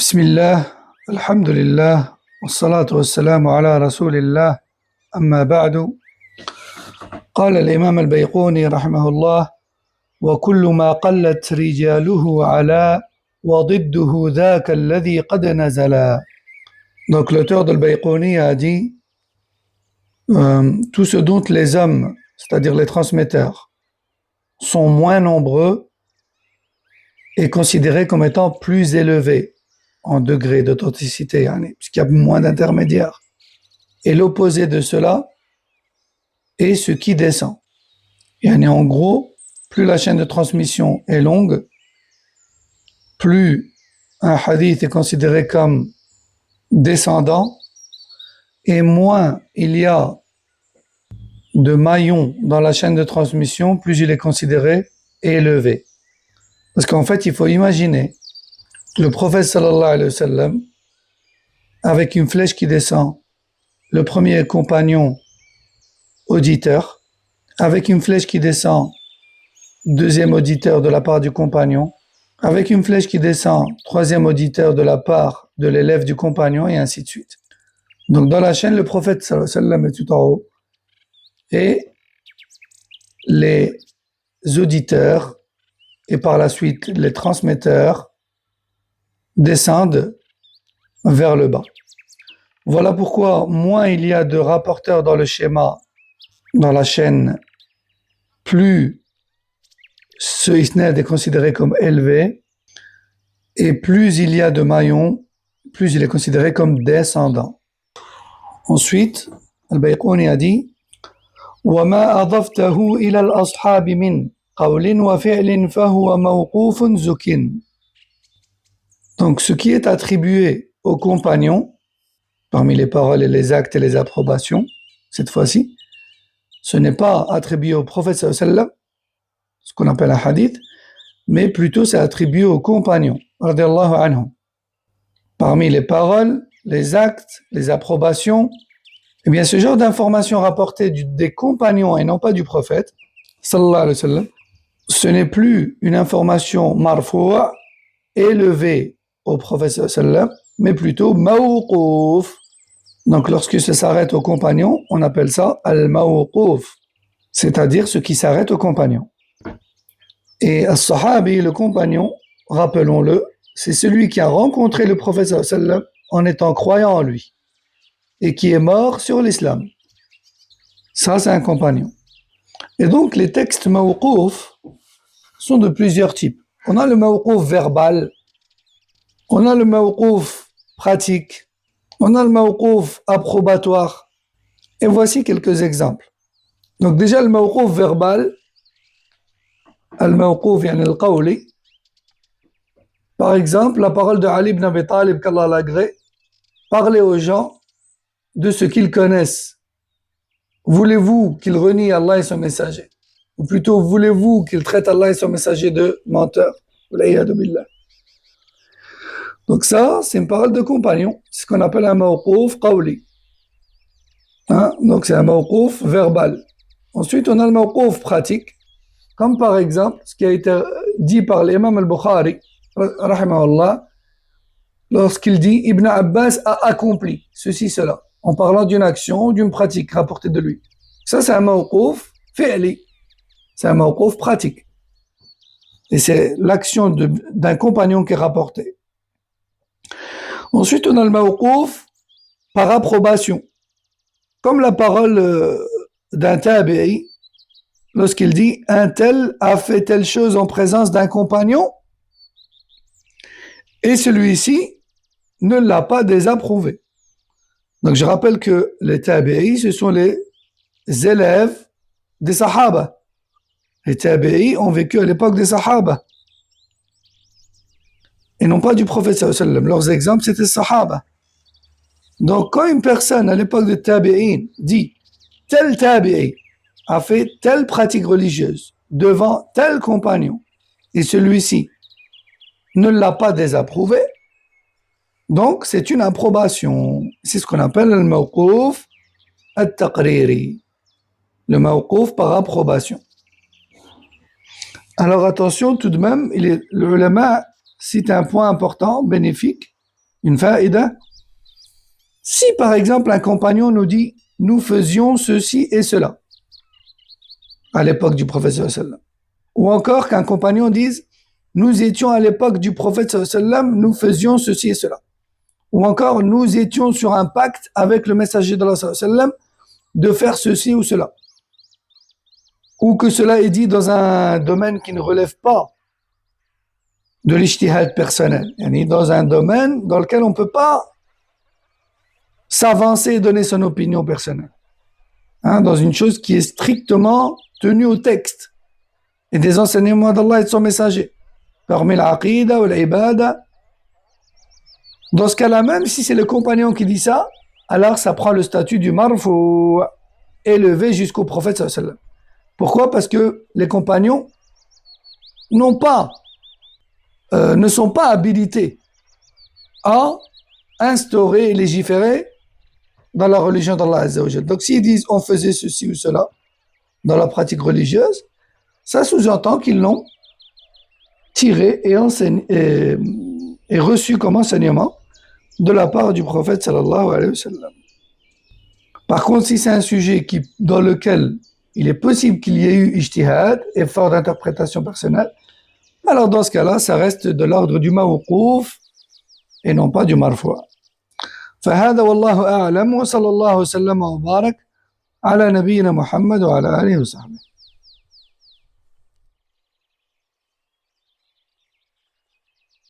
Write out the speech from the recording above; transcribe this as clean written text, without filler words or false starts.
بسم الله الحمد لله والصلاة والسلام على رسول الله أما بعد قال الإمام البيقوني رحمه الله وكل ما قلت رجاله على وضده ذاك الذي قد نزلا. Donc l'auteur de Al-Bayquni a dit tout ce dont les hommes, c'est-à-dire les transmetteurs, sont moins nombreux est considéré comme étant plus élevé en degré d'authenticité, puisqu'il y a moins d'intermédiaires. Et l'opposé de cela est ce qui descend. En gros, plus la chaîne de transmission est longue, plus un hadith est considéré comme descendant, et moins il y a de maillons dans la chaîne de transmission, plus il est considéré élevé. Parce qu'en fait, il faut imaginer le prophète sallallahu alayhi wa sallam avec une flèche qui descend, le premier compagnon auditeur, avec une flèche qui descend, deuxième auditeur de la part du compagnon, avec une flèche qui descend, troisième auditeur de la part de l'élève du compagnon, et ainsi de suite. Donc dans la chaîne, le prophète sallallahu alayhi wa sallam est tout en haut, et les auditeurs, et par la suite les transmetteurs, descendent vers le bas. Voilà pourquoi moins il y a de rapporteurs dans le schéma, dans la chaîne, plus ce isnad est considéré comme élevé, et plus il y a de maillons, plus il est considéré comme descendant. Ensuite, Al-Bayquni a dit وَمَا أَضَفْتَهُ إِلَى الْأَصْحَابِ مِنْ قَوْلٍ وَفِعْلٍ فَهُوَ مَوْقُوفٌ زُكٍ. Donc, ce qui est attribué aux compagnons, parmi les paroles et les actes et les approbations, cette fois-ci, ce n'est pas attribué au prophète sallallahu alayhi wa sallam, ce qu'on appelle un hadith, mais plutôt c'est attribué aux compagnons, radiyallahu anhum. Parmi les paroles, les actes, les approbations, eh bien, ce genre d'informations rapportées des compagnons et non pas du prophète, sallallahu alayhi wa sallam, ce n'est plus une information marfoua, élevée au prophète sallallahu alayhi wa sallam, mais plutôt mawqouf. Donc lorsque ça s'arrête aux compagnons, on appelle ça al-mawqouf, c'est-à-dire ce qui s'arrête aux compagnons. Et as-sahabi, le compagnon, rappelons-le, c'est celui qui a rencontré le prophète sallallahu alayhi wa sallam en étant croyant en lui et qui est mort sur l'islam. Ça, c'est un compagnon. Et donc les textes mawqouf sont de plusieurs types. On a le mawqouf verbal, on a le mawqouf pratique, on a le mawqouf approbatoire. Et voici quelques exemples. Donc déjà le mawqouf verbal, al-mawqouf yani al-qawli. Par exemple, la parole de Ali ibn Abi Talib, qu'Allah l'agrée, parlez aux gens de ce qu'ils connaissent. Voulez-vous qu'ils renient Allah et son messager? Ou plutôt, voulez-vous qu'ils traitent Allah et son messager de menteurs? Donc ça, c'est une parole de compagnon. C'est ce qu'on appelle un mawqouf qawli. Donc c'est un mawqouf verbal. Ensuite, on a le mawqouf pratique, comme par exemple ce qui a été dit par l'imam al-Bukhari, rahimahullah, lorsqu'il dit Ibn Abbas a accompli ceci, cela, en parlant d'une action ou d'une pratique rapportée de lui. Ça, c'est un mawqouf fi'li. C'est un mawqouf pratique. Et c'est l'action d'un compagnon qui est rapportée. Ensuite, on a le mawqouf par approbation. Comme la parole d'un tabi'i, lorsqu'il dit un tel a fait telle chose en présence d'un compagnon, et celui-ci ne l'a pas désapprouvé. Donc je rappelle que les tabi'i, ce sont les élèves des sahaba. Les tabi'i ont vécu à l'époque des sahaba. Et non pas du prophète sallallahu alayhi wa sallam. Leurs exemples, c'était sahaba. Donc quand une personne à l'époque des tabi'in dit tel tabi'i a fait telle pratique religieuse devant tel compagnon, et celui-ci ne l'a pas désapprouvé, donc c'est une approbation. C'est ce qu'on appelle le mawqouf al-taqriri, le mawqouf par approbation. Alors attention tout de même, l'ulama cite un point important, bénéfique, une faïda. Si par exemple un compagnon nous dit nous faisions ceci et cela à l'époque du prophète sallallahu alayhi wa sallam, ou encore qu'un compagnon dise nous étions à l'époque du prophète sallallahu alayhi wa sallam, nous faisions ceci et cela, ou encore nous étions sur un pacte avec le messager d'Allah sallallahu alayhi wa sallam de faire ceci ou cela, ou que cela est dit dans un domaine qui ne relève pas de l'ijtihad personnel, dans un domaine dans lequel on ne peut pas s'avancer et donner son opinion personnelle, dans une chose qui est strictement tenue au texte et des enseignements d'Allah et de son messager, parmi l'aqida ou l'ibada. Dans ce cas-là, même si c'est le compagnon qui dit ça, alors ça prend le statut du marfou, élevé jusqu'au prophète sallallahu alayhi wa sallam. Pourquoi? Parce que les compagnons ne sont pas habilités à instaurer et légiférer dans la religion d'Allah Azza wa Jal. Donc s'ils disent on faisait ceci ou cela dans la pratique religieuse, ça sous-entend qu'ils l'ont tiré et reçu comme enseignement de la part du prophète sallallahu alayhi wa sallam. Par contre, si c'est un sujet dans lequel il est possible qu'il y ait eu ijtihad, effort d'interprétation personnelle, alors dans ce cas-là, ça reste de l'ordre du mawqouf et non pas du marfou'. فهذا والله أعلم وصلى الله وسلم وبارك على نبينا محمد وعلى آله وصحبه.